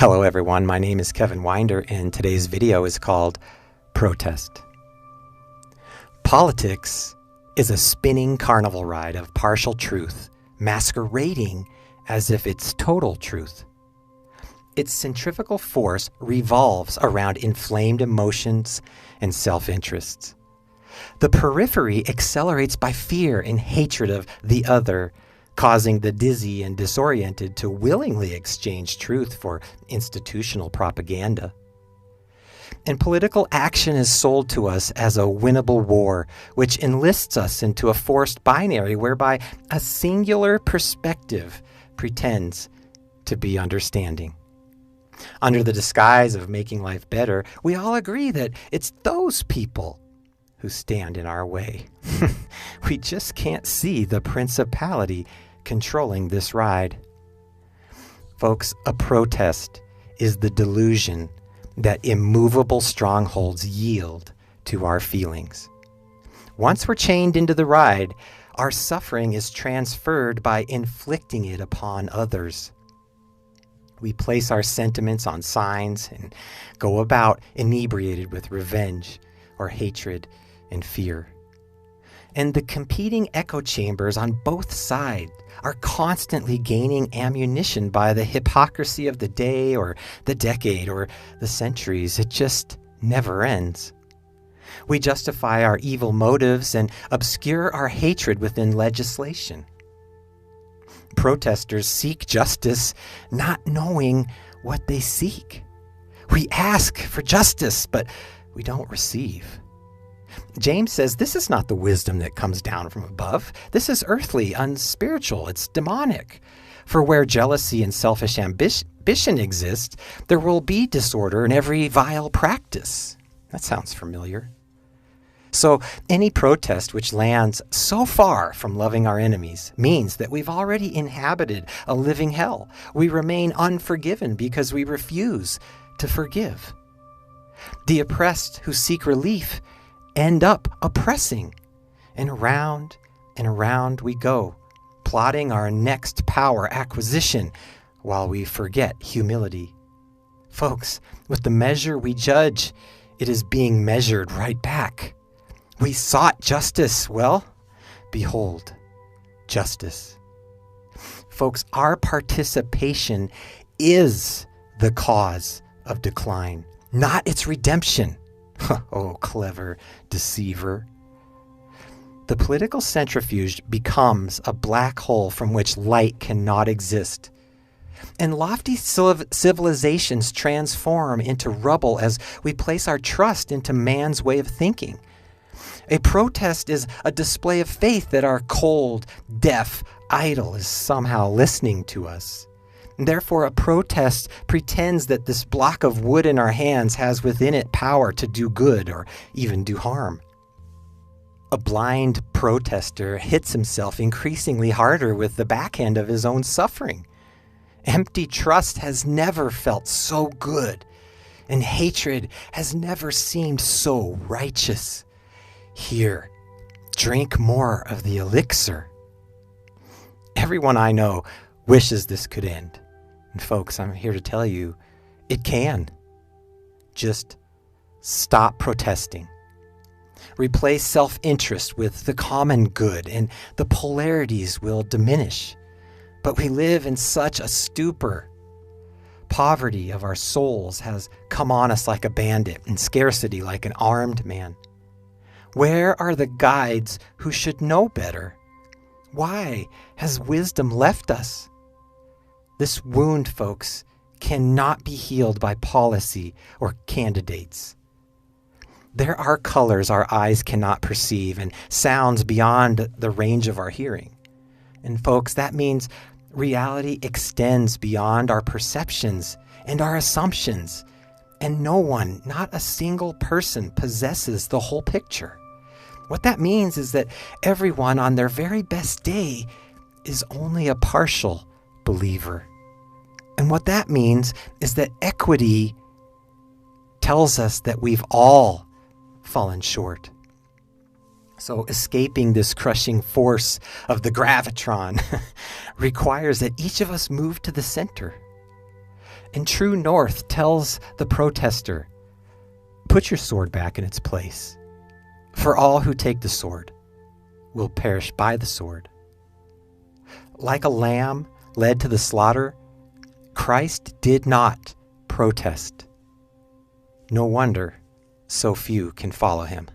Hello everyone, my name is Kevin Winder and today's video is called Protest. Politics is a spinning carnival ride of partial truth, masquerading as if it's total truth. Its centrifugal force revolves around inflamed emotions and self-interests. The periphery accelerates by fear and hatred of the other, causing the dizzy and disoriented to willingly exchange truth for institutional propaganda. And political action is sold to us as a winnable war, which enlists us into a forced binary whereby a singular perspective pretends to be understanding. Under the disguise of making life better, we all agree that it's those people who stand in our way. We just can't see the principality controlling this ride. Folks, a protest is the delusion that immovable strongholds yield to our feelings. Once we're chained into the ride, our suffering is transferred by inflicting it upon others. We place our sentiments on signs and go about inebriated with revenge or hatred and fear. And the competing echo chambers on both sides are constantly gaining ammunition by the hypocrisy of the day or the decade or the centuries. It just never ends. We justify our evil motives and obscure our hatred within legislation. Protesters seek justice, not knowing what they seek. We ask for justice, but we don't receive. James says this is not the wisdom that comes down from above. This is earthly, unspiritual. It's demonic. For where jealousy and selfish ambition exist, there will be disorder in every vile practice. That sounds familiar. So any protest which lands so far from loving our enemies means that we've already inhabited a living hell. We remain unforgiven because we refuse to forgive. The oppressed who seek relief end up oppressing, and around we go, plotting our next power acquisition while we forget humility. Folks, with the measure we judge, it is being measured right back. We sought justice. Well, behold, justice. Folks, our participation is the cause of decline, not its redemption. Oh, clever deceiver. The political centrifuge becomes a black hole from which light cannot exist. And lofty civilizations transform into rubble as we place our trust into man's way of thinking. A protest is a display of faith that our cold, deaf idol is somehow listening to us. And therefore, a protest pretends that this block of wood in our hands has within it power to do good or even do harm. A blind protester hits himself increasingly harder with the backhand of his own suffering. Empty trust has never felt so good, and hatred has never seemed so righteous. Here, drink more of the elixir. Everyone I know wishes this could end. And folks, I'm here to tell you, it can. Just stop protesting. Replace self-interest with the common good, and the polarities will diminish. But we live in such a stupor. Poverty of our souls has come on us like a bandit, and scarcity like an armed man. Where are the guides who should know better? Why has wisdom left us? This wound, folks, cannot be healed by policy or candidates. There are colors our eyes cannot perceive and sounds beyond the range of our hearing. And folks, that means reality extends beyond our perceptions and our assumptions. And no one, not a single person, possesses the whole picture. What that means is that everyone on their very best day is only a partial believer. And what that means is that equity tells us that we've all fallen short. So escaping this crushing force of the gravitron requires that each of us move to the center. And true north tells the protester, put your sword back in its place, for all who take the sword will perish by the sword. Like a lamb led to the slaughter, Christ did not protest. No wonder so few can follow him.